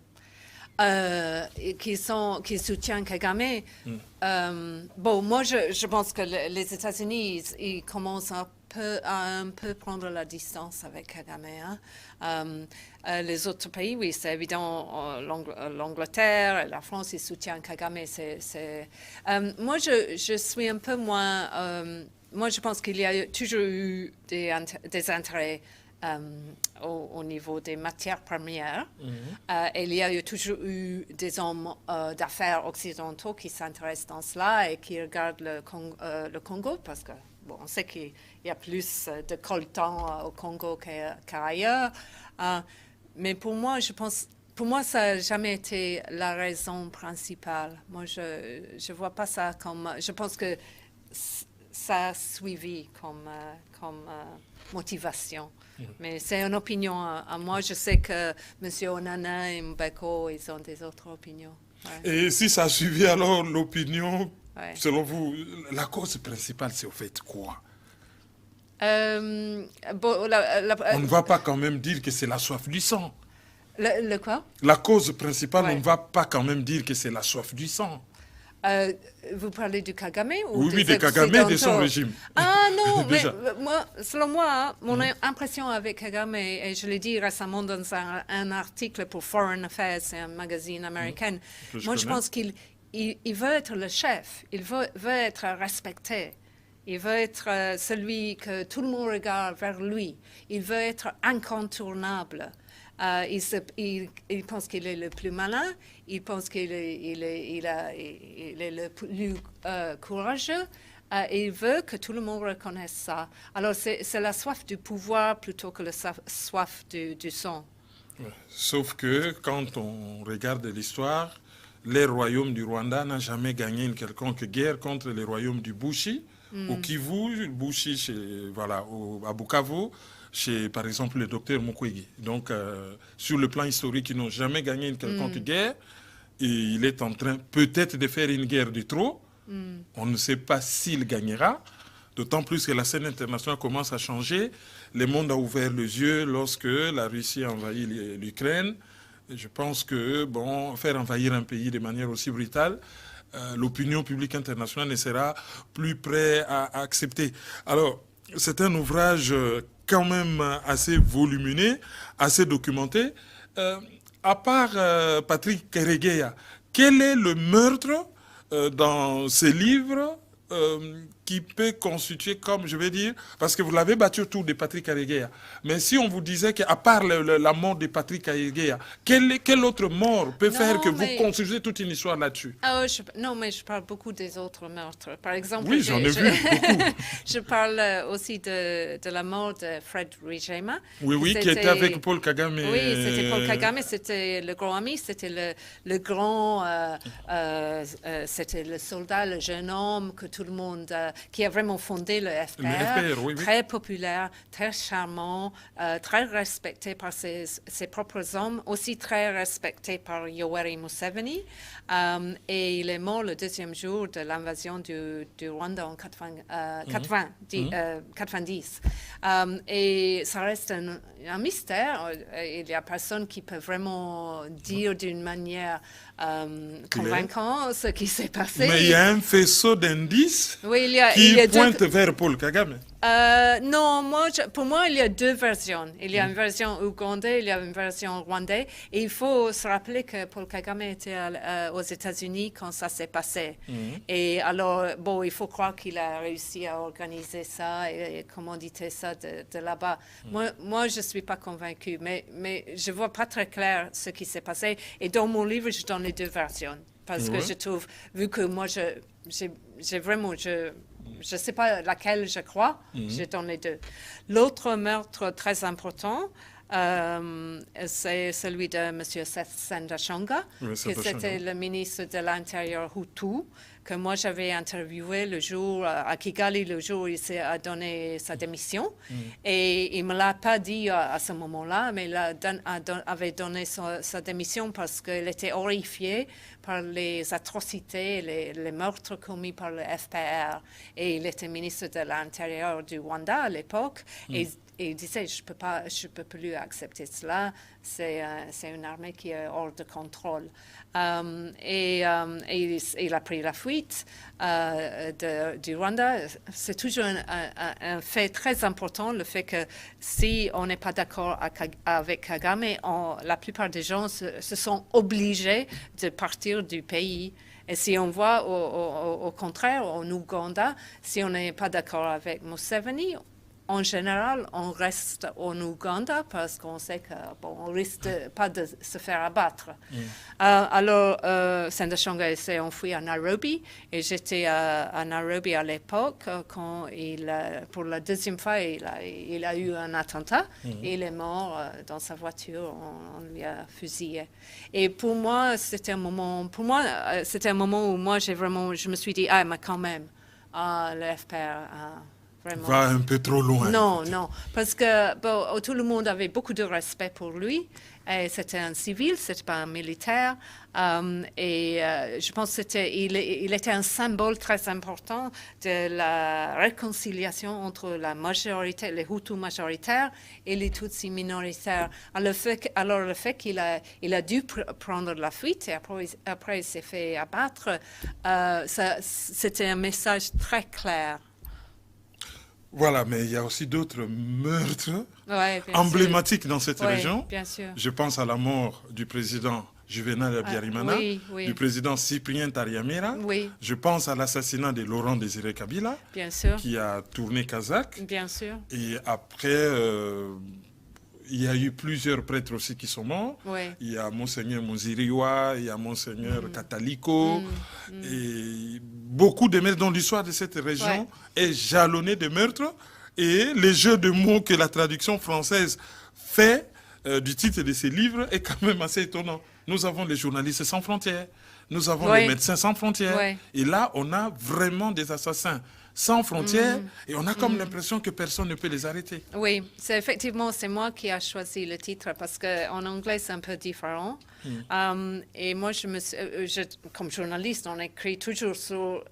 Qui soutiennent Kagame. Bon, moi, je pense que les États-Unis, ils commencent à un peu prendre la distance avec Kagame. Les autres pays, oui, c'est évident, l'Angleterre, la France, ils soutiennent Kagame. Moi, je suis un peu moins... moi, je pense qu'il y a toujours eu des intérêts au niveau des matières premières. Il y a toujours eu des hommes d'affaires occidentaux qui s'intéressent dans cela et qui regardent le Congo parce que bon, on sait qu'il y a plus de coltan au Congo qu'ailleurs. Mais pour moi, ça n'a jamais été la raison principale. Moi, je ne vois pas ça comme... Je pense que ça a suivi comme motivation. Mais c'est une opinion à moi. Je sais que M. Onana et Mbeko, ils ont des autres opinions. Et si ça a suivi alors l'opinion, selon vous, la cause principale, c'est au fait quoi? On ne va pas quand même dire que c'est la soif du sang. Le quoi? La cause principale, on ne va pas quand même dire que c'est la soif du sang. Vous parlez du Kagame ou oui, de Kagame et de son régime. Ah non, mais selon moi, mon impression avec Kagame, et je l'ai dit récemment dans un article pour Foreign Affairs, c'est un magazine américain, je pense qu'il veut être le chef, il veut être respecté. Il veut être celui que tout le monde regarde vers lui. Il veut être incontournable. Il pense qu'il est le plus malin, il pense qu'il est le plus courageux, et il veut que tout le monde reconnaisse ça. Alors c'est la soif du pouvoir plutôt que la soif du sang. Ouais. Sauf que quand on regarde l'histoire, les royaumes du Rwanda n'ont jamais gagné une quelconque guerre contre les royaumes du Bushi, au Kivu, Bushi à Bukavu, chez, par exemple, le docteur Mukwege. Donc, sur le plan historique, ils n'ont jamais gagné une quelconque guerre. Et il est en train peut-être de faire une guerre de trop. On ne sait pas s'il gagnera. D'autant plus que la scène internationale commence à changer. Le monde a ouvert les yeux lorsque la Russie a envahi l'Ukraine. Je pense que, faire envahir un pays de manière aussi brutale, l'opinion publique internationale ne sera plus prête à accepter. Alors, c'est un ouvrage quand même assez volumineux, assez documenté. À part Patrick Karegeya, quel est le meurtre dans ces livres qui peut constituer comme, je vais dire, parce que vous l'avez battu autour de Patrick Karegeya, mais si on vous disait qu'à part la mort de Patrick Karegeya, quelle autre mort peut faire que vous construisez toute une histoire là-dessus? Non, mais je parle beaucoup des autres meurtres. Par exemple, oui, j'en ai vu beaucoup. Je parle aussi de la mort de Fred Rijema. Oui, qui était avec Paul Kagame. Oui, c'était Paul Kagame, c'était le grand ami, c'était le grand, c'était le soldat, le jeune homme que tout le monde, qui a vraiment fondé le FPR, très populaire, très charmant, très respecté par ses propres hommes, aussi très respecté par Yoweri Museveni. Et il est mort le deuxième jour de l'invasion du Rwanda en 90. Et ça reste un mystère. Il n'y a personne qui peut vraiment dire d'une manière convaincante ce qui s'est passé. Mais il y a un faisceau d'indices qui pointe vers Paul Kagame. Non, pour moi, il y a deux versions. Il y a une version ougandais, il y a une version rwandaise. Et il faut se rappeler que Paul Kagame était aux États-Unis quand ça s'est passé. Et alors, bon, il faut croire qu'il a réussi à organiser ça et commanditer ça de là-bas. Moi, je ne suis pas convaincue, mais je ne vois pas très clair ce qui s'est passé. Et dans mon livre, je donne les deux versions. Parce que je trouve, vu que moi, j'ai vraiment... Je ne sais pas laquelle je crois, je donne les deux. L'autre meurtre très important, c'est celui de M. Sendashonga, qui était le ministre de l'Intérieur Hutu, que moi j'avais interviewé le jour à Kigali, le jour où il a donné sa démission. Et il ne me l'a pas dit à ce moment-là, mais il avait donné sa démission parce qu'il était horrifié par les atrocités, les meurtres commis par le FPR. Et il était ministre de l'Intérieur du Rwanda à l'époque. Et il disait, je peux plus accepter cela. C'est une armée qui est hors de contrôle. Et il a pris la fuite du Rwanda. C'est toujours un fait très important, le fait que si on n'est pas d'accord avec Kagame, la plupart des gens se sont obligés de partir du pays. Et si on voit au contraire, en Ouganda, si on n'est pas d'accord avec Museveni, en général, on reste en Ouganda parce qu'on sait qu'on risque pas de se faire abattre. Alors, Sendashonga s'est enfui à Nairobi et j'étais à Nairobi à l'époque quand pour la deuxième fois, il a eu un attentat et il est mort dans sa voiture. On lui a fusillé. Et pour moi, c'était un moment où moi, je me suis dit, mais quand même, le FPR... Vraiment. Va un peu trop loin. Non, parce que tout le monde avait beaucoup de respect pour lui. Et c'était un civil, c'était pas un militaire. Je pense qu'il était un symbole très important de la réconciliation entre la majorité, les Hutus majoritaires et les Tutsis minoritaires. Alors le fait qu'il a dû prendre la fuite et après il s'est fait abattre, c'était un message très clair. Voilà, mais il y a aussi d'autres meurtres emblématiques dans cette région. Bien sûr. Je pense à la mort du président Juvenal Habyarimana, du président Cyprien Taryamira. Je pense à l'assassinat de Laurent Désiré Kabila, qui a tourné kazakh. Bien sûr. Et après... il y a eu plusieurs prêtres aussi qui sont morts. Il y a Monseigneur Muziriwa, il y a Monseigneur Kataliko. Et beaucoup de meurtres dans l'histoire de cette région est jalonnée de meurtres. Et le jeu de mots que la traduction française fait du titre de ces livres est quand même assez étonnant. Nous avons les journalistes sans frontières. Nous avons les médecins sans frontières. Et là, on a vraiment des assassins sans frontières, et on a comme l'impression que personne ne peut les arrêter. Oui, effectivement, c'est moi qui ai choisi le titre, parce qu'en anglais, c'est un peu différent. Et moi, comme journaliste, on écrit toujours sur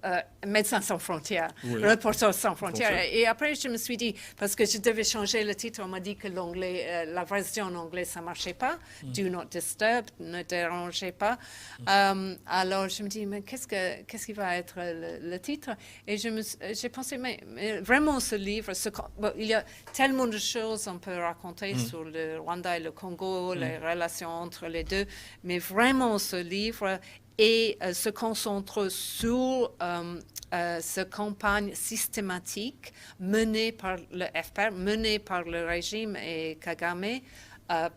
Médecins sans frontières, Reporters sans frontières. Et après, je me suis dit, parce que je devais changer le titre, on m'a dit que la version en anglais, ça ne marchait pas. Do not disturb, ne dérangez pas. Alors, je me dis, mais qu'est-ce qui va être le titre? Et j'ai pensé, mais vraiment, ce livre, il y a tellement de choses on peut raconter sur le Rwanda et le Congo, les relations entre les deux, mais vraiment, ce livre et se concentre sur cette campagne systématique menée par le FPR, menée par le régime et Kagame,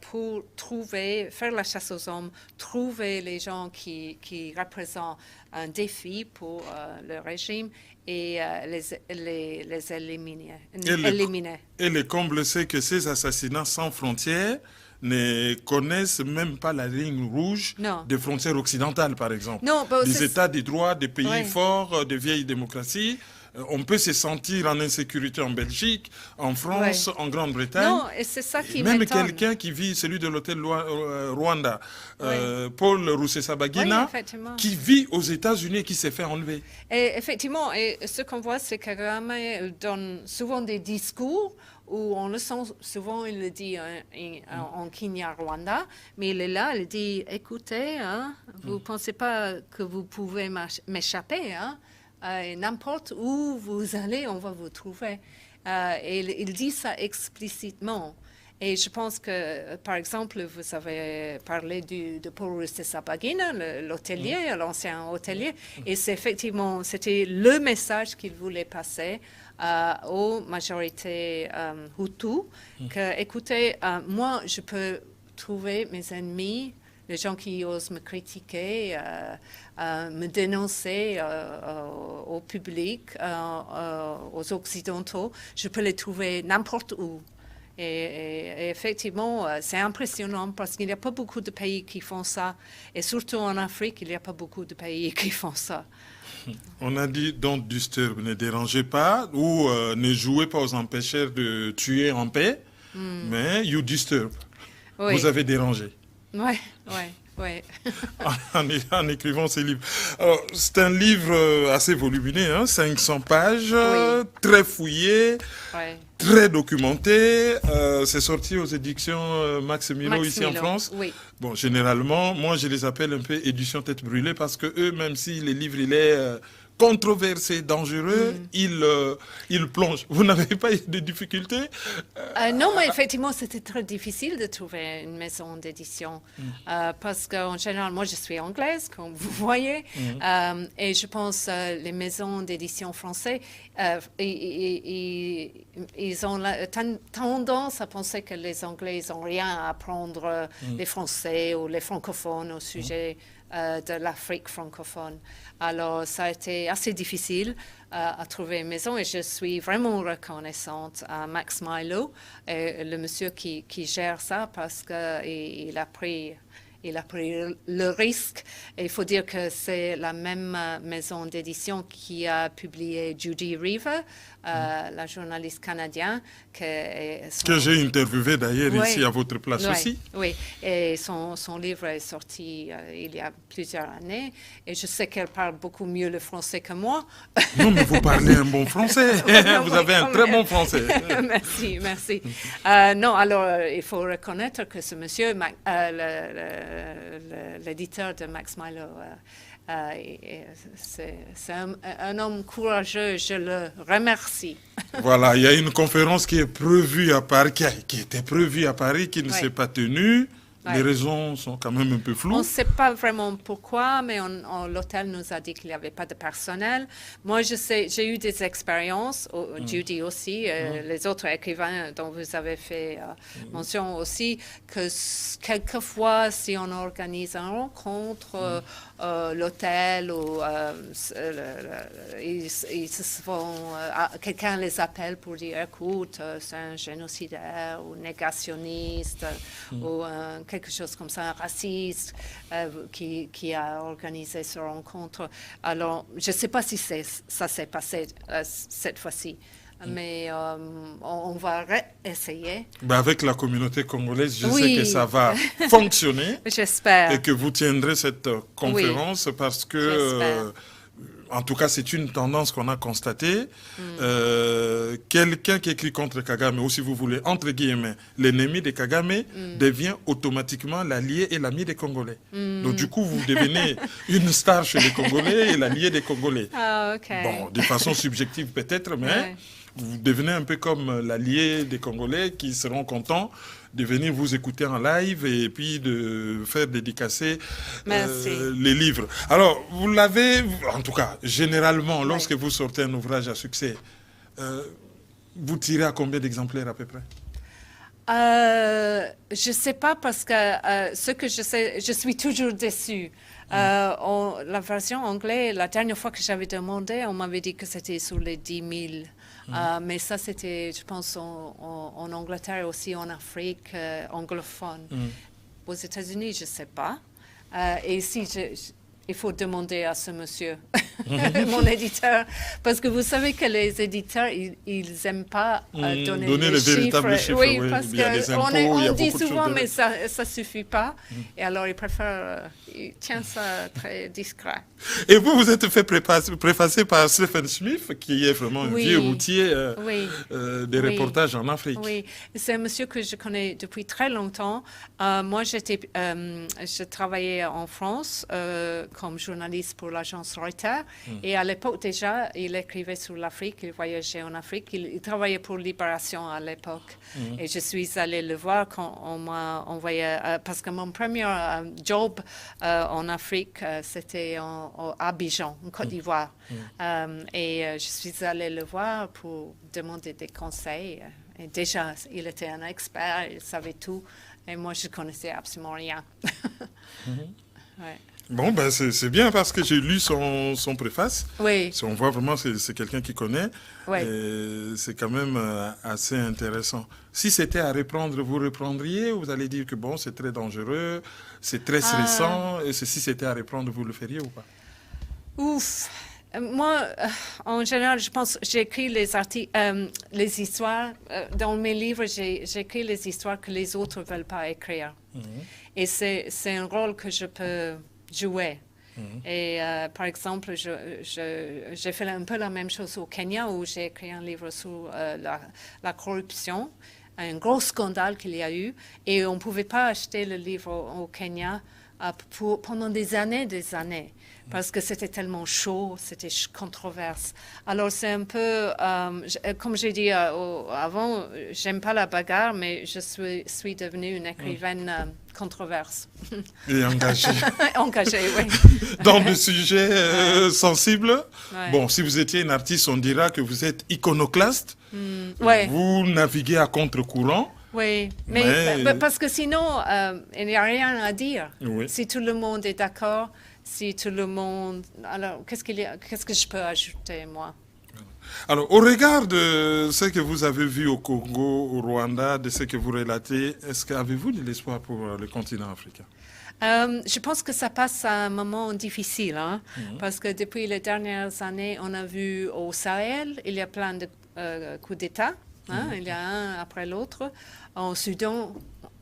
pour faire la chasse aux hommes, trouver les gens qui représentent un défi pour le régime et les éliminer. Et le comble, c'est que ces assassinats sans frontières ne connaissent même pas la ligne rouge des frontières occidentales, par exemple. Des États de droit, des pays forts, de vieilles démocraties. On peut se sentir en insécurité en Belgique, en France, en Grande-Bretagne. Non, et c'est ça qui même m'étonne. quelqu'un qui vit, celui de l'hôtel Rwanda, Paul Rusesabagina, qui vit aux États-Unis et qui s'est fait enlever. Et effectivement, et ce qu'on voit, c'est que Kagame donne souvent des discours où on le sent souvent, il le dit en Kinyarwanda, mais il est là, il dit, écoutez, vous ne pensez pas que vous pouvez m'échapper, n'importe où vous allez, on va vous trouver. Et il dit ça explicitement. Et je pense que, par exemple, vous avez parlé de Paul Rusesabagina, l'hôtelier, l'ancien hôtelier, et c'était le message qu'il voulait passer aux majorités Hutus, que, écoutez, moi, je peux trouver mes ennemis, les gens qui osent me critiquer, me dénoncer au public, aux Occidentaux, je peux les trouver n'importe où. Et effectivement, c'est impressionnant parce qu'il n'y a pas beaucoup de pays qui font ça. Et surtout en Afrique, il n'y a pas beaucoup de pays qui font ça. On a dit don't disturb, ne dérangez pas, ou ne jouez pas aux empêcheurs de tuer en paix, mais you disturb. Oui. Vous avez dérangé. Oui. en écrivant ces livres. C'est un livre assez volumineux, 500 pages, très fouillé, très documenté. C'est sorti aux éditions Max Milo ici en France. Oui. Bon, généralement, moi je les appelle un peu éditions tête brûlée parce que eux, même si le livre il est controversé, dangereux, il plonge. Vous n'avez pas eu de difficultés Non, mais effectivement, c'était très difficile de trouver une maison d'édition parce qu'en général, moi, je suis anglaise, comme vous voyez, et je pense les maisons d'édition françaises, ils ont tendance à penser que les Anglais n'ont rien à apprendre les Français ou les francophones au sujet de l'Afrique francophone. Alors, ça a été assez difficile à trouver une maison et je suis vraiment reconnaissante à Max Milo, le monsieur qui gère ça, parce qu'il a pris le risque. Et il faut dire que c'est la même maison d'édition qui a publié Judy Reaver, la journaliste canadienne. Que j'ai interviewé d'ailleurs ici à votre place aussi. Oui, et son livre est sorti il y a plusieurs années. Et je sais qu'elle parle beaucoup mieux le français que moi. Non, mais vous parlez un bon français. Vous avez un très bon français. Merci. Non, alors il faut reconnaître que ce monsieur, l'éditeur de Max Milo, c'est un homme courageux, je le remercie. Voilà, il y a une conférence qui est prévue à Paris, qui était prévue à Paris, qui ne s'est pas tenue. Les raisons sont quand même un peu floues. On ne sait pas vraiment pourquoi, mais l'hôtel nous a dit qu'il n'y avait pas de personnel. Moi, j'ai eu des expériences, Judy aussi, les autres écrivains dont vous avez fait mention aussi, que quelquefois, si on organise une rencontre, l'hôtel, ou quelqu'un les appelle pour dire, écoute, c'est un génocidaire ou négationniste, ou quelque chose comme ça, un raciste qui a organisé cette rencontre. Alors, je ne sais pas si ça s'est passé cette fois-ci, mais on va essayer. Avec la communauté congolaise, je sais que ça va fonctionner. J'espère. Et que vous tiendrez cette conférence parce que... en tout cas, c'est une tendance qu'on a constatée. Quelqu'un qui écrit contre Kagame, ou si vous voulez, entre guillemets, l'ennemi de Kagame devient automatiquement l'allié et l'ami des Congolais. Donc du coup, vous devenez une star chez les Congolais et l'allié des Congolais. Ah, ok. Bon, de façon subjective peut-être, mais vous devenez un peu comme l'allié des Congolais qui seront contents de venir vous écouter en live et puis de faire dédicacer les livres. Alors, vous l'avez, en tout cas, généralement, lorsque vous sortez un ouvrage à succès, vous tirez à combien d'exemplaires à peu près? Je ne sais pas parce que ce que je sais, je suis toujours déçue. La version anglaise, la dernière fois que j'avais demandé, on m'avait dit que c'était sur les 10 000. Mais ça, c'était, je pense, en Angleterre aussi, en Afrique anglophone. Aux États-Unis, je ne sais pas. Et si il faut demander à ce monsieur, mon éditeur, parce que vous savez que les éditeurs, ils n'aiment pas donner les véritables chiffres. Oui, parce qu'on dit souvent, mais ça ne suffit pas. Et alors, ils préfèrent, ils tiennent ça très discret. Et vous êtes fait préfacer par Stephen Smith, qui est vraiment un vieux routier des reportages en Afrique. Oui, c'est un monsieur que je connais depuis très longtemps. Moi, je travaillais en France comme journaliste pour l'agence Reuters. Et à l'époque, déjà, il écrivait sur l'Afrique, il voyageait en Afrique. Il travaillait pour Libération à l'époque. Et je suis allée le voir quand on m'a envoyé... parce que mon premier job en Afrique, c'était à Abidjan, en Côte d'Ivoire. Et je suis allée le voir pour demander des conseils. Et déjà, il était un expert, il savait tout. Et moi, je ne connaissais absolument rien. Bon, ben c'est bien parce que j'ai lu son préface. Oui. On voit vraiment que c'est quelqu'un qui connaît. Oui. C'est quand même assez intéressant. Si c'était à reprendre, vous reprendriez ou vous allez dire que bon, c'est très dangereux, c'est très stressant. Et si c'était à reprendre, vous le feriez ou pas? Ouf. Moi, en général, je pense j'écris les histoires. Dans mes livres, j'écris les histoires que les autres ne veulent pas écrire. Et c'est un rôle que je peux jouer. Et par exemple, j'ai fait un peu la même chose au Kenya où j'ai écrit un livre sur la corruption, un gros scandale qu'il y a eu. Et on ne pouvait pas acheter le livre au Kenya pendant des années, parce que c'était tellement chaud, c'était controverse. Alors c'est un peu, comme j'ai dit avant, j'aime pas la bagarre, mais je suis devenue une écrivaine controverse. Et engagée. Engagée, oui. Dans des sujets sensibles. Bon, si vous étiez une artiste, on dira que vous êtes iconoclaste. Vous naviguez à contre-courant. Oui, mais parce que sinon, il n'y a rien à dire. Si tout le monde est d'accord, si tout le monde... Alors, qu'est-ce que je peux ajouter, moi? Alors, au regard de ce que vous avez vu au Congo, au Rwanda, de ce que vous relatez, est-ce qu'avez-vous de l'espoir pour le continent africain? Je pense que ça passe à un moment difficile, parce que depuis les dernières années, on a vu au Sahel, il y a plein de coups d'État. Il y a un après l'autre. En Soudan,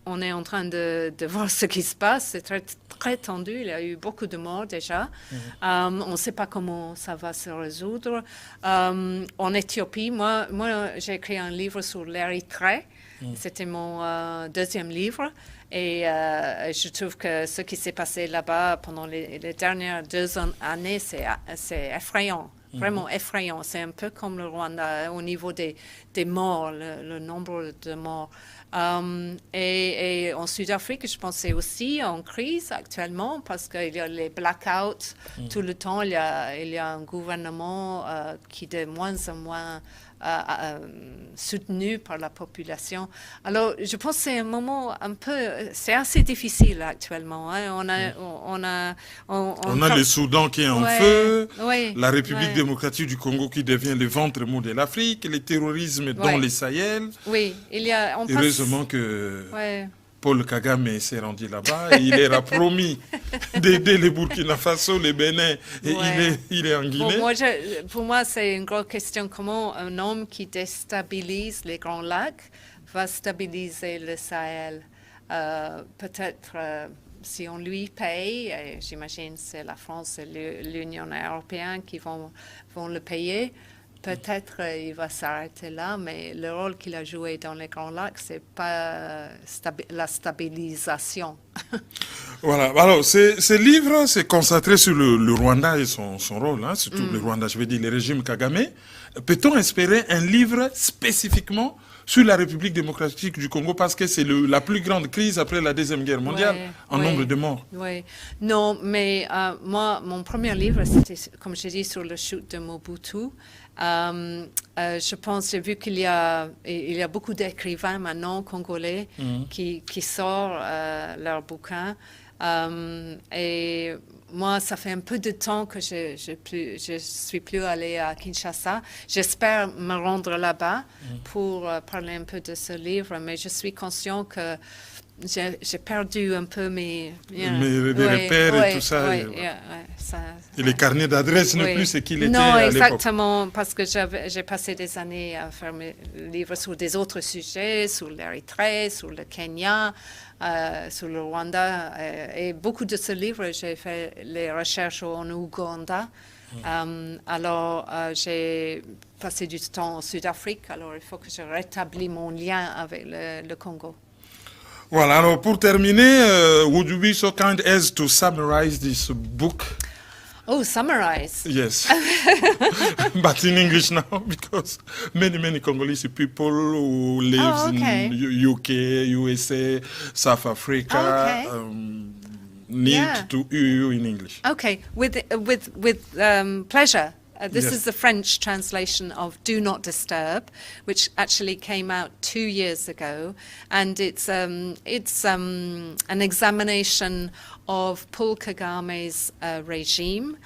on est en train de voir ce qui se passe. C'est très, très tendu. Il y a eu beaucoup de morts déjà. On ne sait pas comment ça va se résoudre. En Éthiopie, moi j'ai écrit un livre sur l'Érythrée. C'était mon deuxième livre. Et je trouve que ce qui s'est passé là-bas pendant les dernières 2 années, c'est effrayant. Vraiment effrayant. C'est un peu comme le Rwanda au niveau des morts, le nombre de morts. Et en Sud-Afrique, je pense que c'est aussi en crise actuellement parce qu'il y a les blackouts tout le temps. Il y a un gouvernement qui est de moins en moins soutenu par la population. Alors, je pense que c'est un moment c'est assez difficile actuellement. On a le Soudan qui est en feu, oui, la République démocratique du Congo qui devient le ventre mou de l'Afrique, le terrorisme dans les Sahel. Oui, heureusement que Paul Kagame s'est rendu là-bas et il leur a promis d'aider les Burkina Faso, les Bénin, et il est en Guinée. Pour moi, c'est une grosse question. Comment un homme qui déstabilise les Grands Lacs va stabiliser le Sahel? Peut-être si on lui paye, j'imagine c'est la France et l'Union européenne qui vont le payer. peut-être il va s'arrêter là, mais le rôle qu'il a joué dans les Grands Lacs, c'est pas la stabilisation. Voilà, alors ce livre s'est concentré sur le Rwanda et son rôle, hein, surtout le Rwanda, je veux dire le régime Kagame. Peut-on espérer un livre spécifiquement sur la République démocratique du Congo parce que c'est la plus grande crise après la Deuxième Guerre mondiale en nombre de morts? Oui, non, mais moi, mon premier livre, c'était, comme je dis, sur le chute de Mobutu. Je pense, j'ai vu il y a beaucoup d'écrivains maintenant congolais qui sortent leurs bouquins. Et moi, ça fait un peu de temps que je suis plus allée à Kinshasa. J'espère me rendre là-bas pour parler un peu de ce livre, mais je suis conscient que j'ai perdu un peu mes repères et tout ça. Et les carnets d'adresses ne plus ce qu'il était à l'époque. Non, exactement, parce que j'ai passé des années à faire mes livres sur des autres sujets, sur l'Érythrée, sur le Kenya, sur le Rwanda. Et beaucoup de ce livre, j'ai fait les recherches en Ouganda. Alors, j'ai passé du temps en Sud-Afrique. Alors, il faut que je rétablisse mon lien avec le Congo. Voilà, alors pour terminer, would you be so kind as to summarize this book? Oh, summarize? Yes. But in English now, because many Congolese people who live in UK, USA, South Africa need to hear you in English. Okay, with pleasure. This is the French translation of Do Not Disturb, which actually came out 2 years ago, and it's an examination of Paul Kagame's regime,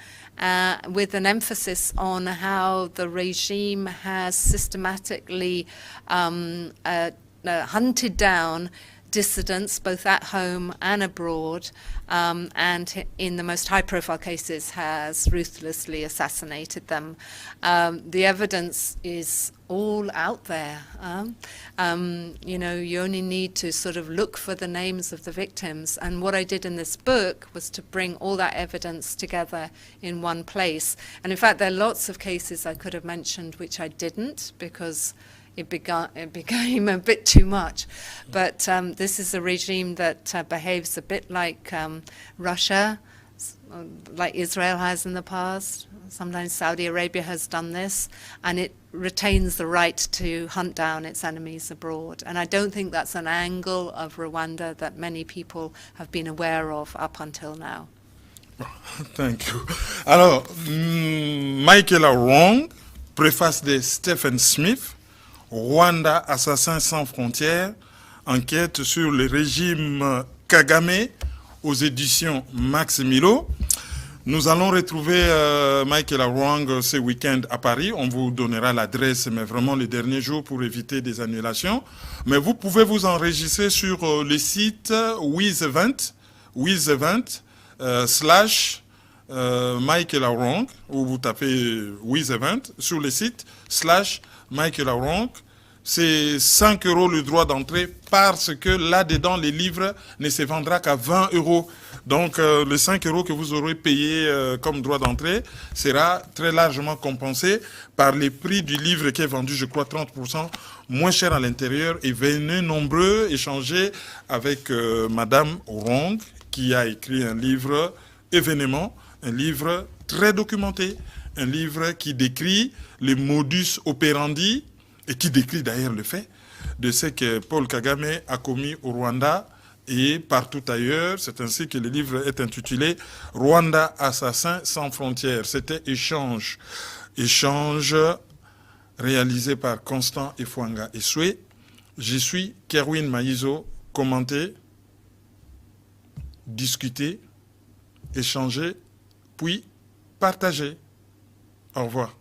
with an emphasis on how the regime has systematically hunted down dissidents, both at home and abroad, and in the most high-profile cases has ruthlessly assassinated them. The evidence is all out there. You know, you only need to sort of look for the names of the victims. And what I did in this book was to bring all that evidence together in one place. And in fact, there are lots of cases I could have mentioned which I didn't, because it became a bit too much. But this is a regime that behaves a bit like Russia, like Israel has in the past. Sometimes Saudi Arabia has done this, and it retains the right to hunt down its enemies abroad. And I don't think that's an angle of Rwanda that many people have been aware of up until now. Thank you. Alors, Michael Arong, préface de Stephen Smith, Rwanda, assassin sans frontières, enquête sur le régime Kagame aux éditions Max Milo. Nous allons retrouver Michael Arong ce week-end à Paris. On vous donnera l'adresse, mais vraiment les derniers jours pour éviter des annulations. Mais vous pouvez vous enregistrer sur le site WizEvent / Michael Arong, où vous tapez WizEvent sur le site / Michael Arong. C'est 5 € le droit d'entrée parce que là-dedans, les livres ne se vendra qu'à 20 €. Donc, les 5 € que vous aurez payé comme droit d'entrée sera très largement compensé par les prix du livre qui est vendu, je crois, 30% moins cher à l'intérieur. Et venez nombreux échanger avec Madame Arong, qui a écrit un livre événement, un livre très documenté, un livre qui décrit les modus operandi et qui décrit d'ailleurs le fait de ce que Paul Kagame a commis au Rwanda et partout ailleurs. C'est ainsi que le livre est intitulé « Rwanda, assassin sans frontières ». C'était Échange réalisé par Constant Efwanga Eswe. Je suis Kerwin Maïzo, commenté, discuter, échanger, puis partager. Au revoir.